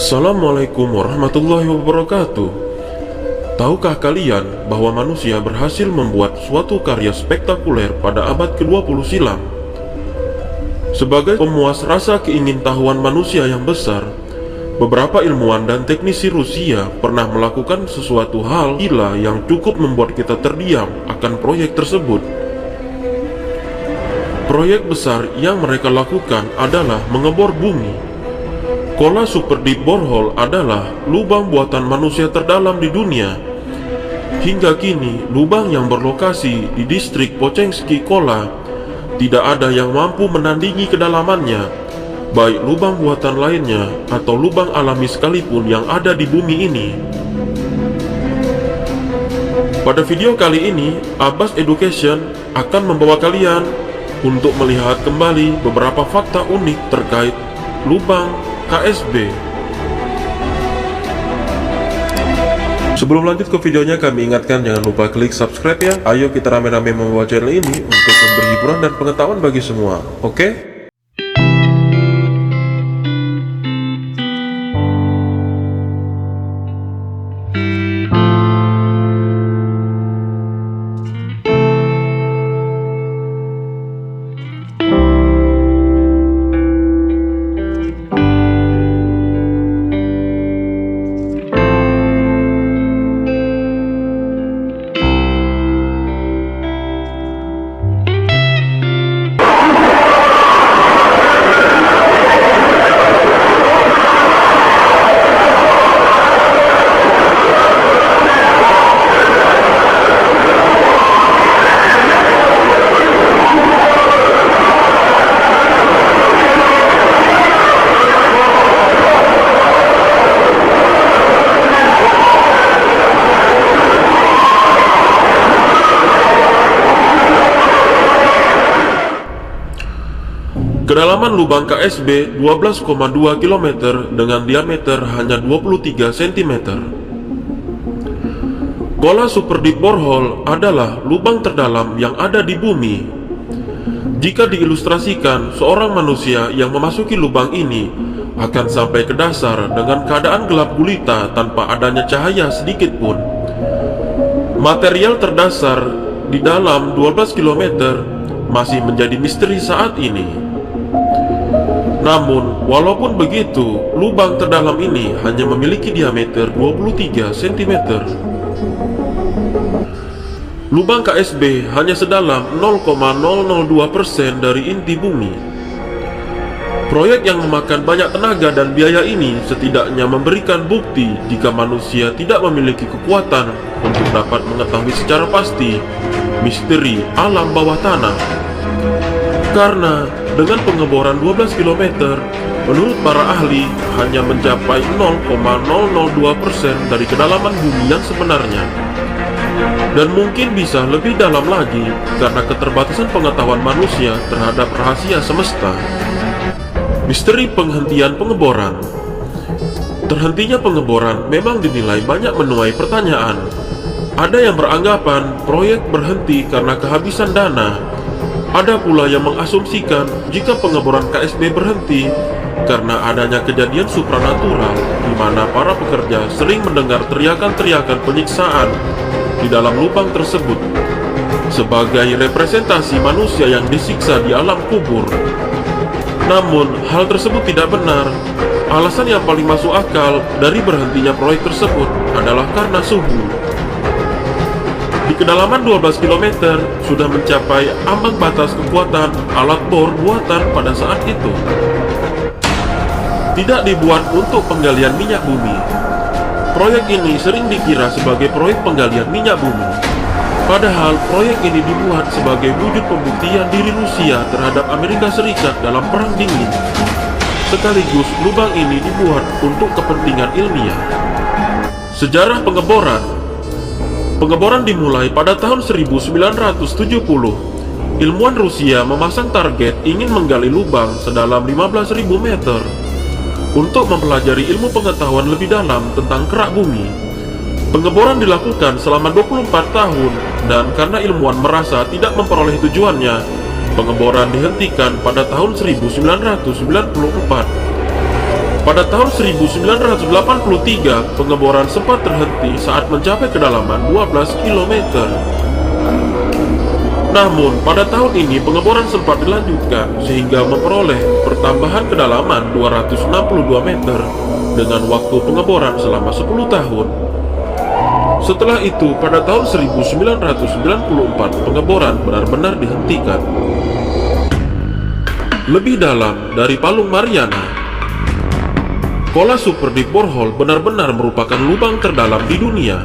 Assalamualaikum warahmatullahi wabarakatuh. Tahukah kalian bahwa manusia berhasil membuat suatu karya spektakuler pada abad ke-20 silam? Sebagai pemuas rasa keingintahuan manusia yang besar, beberapa ilmuwan dan teknisi Rusia pernah melakukan sesuatu hal gila yang cukup membuat kita terdiam akan proyek tersebut. Proyek besar yang mereka lakukan adalah mengebor bumi. Kola Super Deep Borehole adalah lubang buatan manusia terdalam di dunia. Hingga kini, lubang yang berlokasi di distrik Pochensky Kola tidak ada yang mampu menandingi kedalamannya, baik lubang buatan lainnya atau lubang alami sekalipun yang ada di bumi ini. Pada video kali ini, Abbas Education akan membawa kalian untuk melihat kembali beberapa fakta unik terkait lubang KSB. Sebelum lanjut ke videonya, kami ingatkan jangan lupa klik subscribe ya. Ayo kita rame-rame membawa channel ini untuk memberi hiburan dan pengetahuan bagi semua. Oke? Kedalaman lubang KSB 12,2 km dengan diameter hanya 23 cm. Kola Super Deep Borehole adalah lubang terdalam yang ada di bumi. Jika diilustrasikan, seorang manusia yang memasuki lubang ini akan sampai ke dasar dengan keadaan gelap gulita tanpa adanya cahaya sedikit pun. Material terdasar di dalam 12 km masih menjadi misteri saat ini. Namun, walaupun begitu, lubang terdalam ini hanya memiliki diameter 23 cm. Lubang KSB hanya sedalam 0,002% dari inti bumi. Proyek yang memakan banyak tenaga dan biaya ini setidaknya memberikan bukti jika manusia tidak memiliki kekuatan untuk dapat mengetahui secara pasti misteri alam bawah tanah. Karena dengan pengeboran 12 km, menurut para ahli hanya mencapai 0,002% dari kedalaman bumi yang sebenarnya. Dan mungkin bisa lebih dalam lagi karena keterbatasan pengetahuan manusia terhadap rahasia semesta. Misteri penghentian pengeboran. Terhentinya pengeboran memang dinilai banyak menuai pertanyaan. Ada yang beranggapan proyek berhenti karena kehabisan dana. Ada pula yang mengasumsikan jika pengeboran KSB berhenti karena adanya kejadian supranatural di mana para pekerja sering mendengar teriakan-teriakan penyiksaan di dalam lubang tersebut sebagai representasi manusia yang disiksa di alam kubur. Namun, hal tersebut tidak benar. Alasan yang paling masuk akal dari berhentinya proyek tersebut adalah karena suhu. Di kedalaman 12 km sudah mencapai ambang batas kekuatan alat bor buatan pada saat itu. Tidak dibuat untuk penggalian minyak bumi. Proyek ini sering dikira sebagai proyek penggalian minyak bumi. Padahal proyek ini dibuat sebagai wujud pembuktian diri Rusia terhadap Amerika Serikat dalam Perang Dingin. Sekaligus lubang ini dibuat untuk kepentingan ilmiah. Sejarah pengeboran. Pengeboran dimulai pada tahun 1970. Ilmuwan Rusia memasang target ingin menggali lubang sedalam 15.000 meter untuk mempelajari ilmu pengetahuan lebih dalam tentang kerak bumi. Pengeboran dilakukan selama 24 tahun dan karena ilmuwan merasa tidak memperoleh tujuannya, pengeboran dihentikan pada tahun 1994. Pada tahun 1983, pengeboran sempat terhenti saat mencapai kedalaman 12 km. Namun, pada tahun ini pengeboran sempat dilanjutkan sehingga memperoleh pertambahan kedalaman 262 meter dengan waktu pengeboran selama 10 tahun. Setelah itu, pada tahun 1994, pengeboran benar-benar dihentikan. Lebih dalam dari Palung Mariana, Kola Super Deep Borehole benar-benar merupakan lubang terdalam di dunia.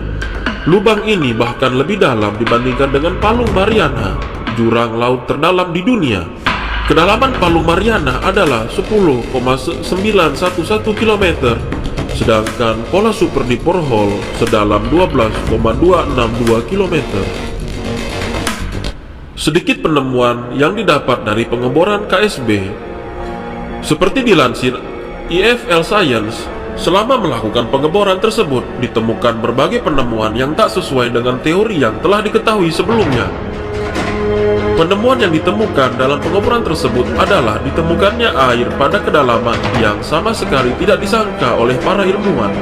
Lubang ini bahkan lebih dalam dibandingkan dengan Palung Mariana, jurang laut terdalam di dunia. Kedalaman Palung Mariana adalah 10,911 km, sedangkan Kola Super Deep Borehole sedalam 12,262 km. Sedikit penemuan yang didapat dari pengeboran KSB. Seperti dilansir EFL Science, selama melakukan pengeboran tersebut ditemukan berbagai penemuan yang tak sesuai dengan teori yang telah diketahui sebelumnya. Penemuan yang ditemukan dalam pengeboran tersebut adalah ditemukannya air pada kedalaman yang sama sekali tidak disangka oleh para ilmuwan.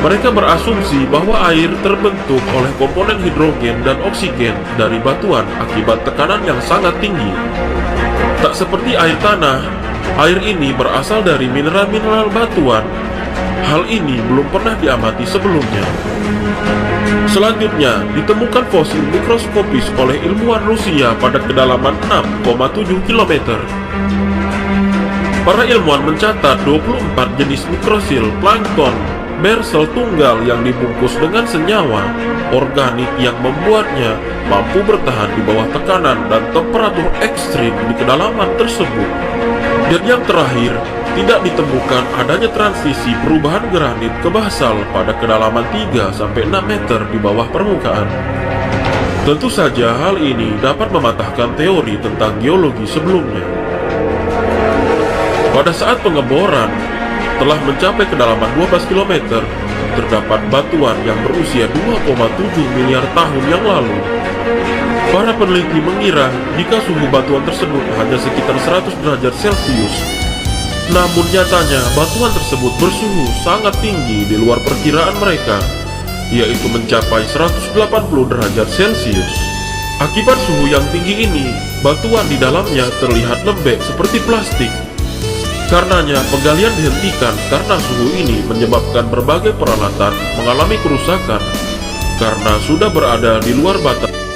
Mereka berasumsi bahwa air terbentuk oleh komponen hidrogen dan oksigen dari batuan akibat tekanan yang sangat tinggi. Tak seperti air tanah, air ini berasal dari mineral-mineral batuan. Hal ini belum pernah diamati sebelumnya. Selanjutnya, ditemukan fosil mikroskopis oleh ilmuwan Rusia pada kedalaman 6,7 km. Para ilmuwan mencatat 24 jenis mikrosil plankton bersel tunggal yang dibungkus dengan senyawa organik yang membuatnya mampu bertahan di bawah tekanan dan temperatur ekstrim di kedalaman tersebut. Dan yang terakhir, tidak ditemukan adanya transisi perubahan granit ke basal pada kedalaman 3-6 meter di bawah permukaan. Tentu saja hal ini dapat mematahkan teori tentang geologi sebelumnya. Pada saat pengeboran telah mencapai kedalaman 12 km, terdapat batuan yang berusia 2,7 miliar tahun yang lalu. Para peneliti mengira jika suhu batuan tersebut hanya sekitar 100 derajat Celcius. Namun nyatanya batuan tersebut bersuhu sangat tinggi di luar perkiraan mereka, yaitu mencapai 180 derajat Celcius. Akibat suhu yang tinggi ini, batuan di dalamnya terlihat lembek seperti plastik. Karenanya penggalian dihentikan karena suhu ini menyebabkan berbagai peralatan mengalami kerusakan karena sudah berada di luar batas.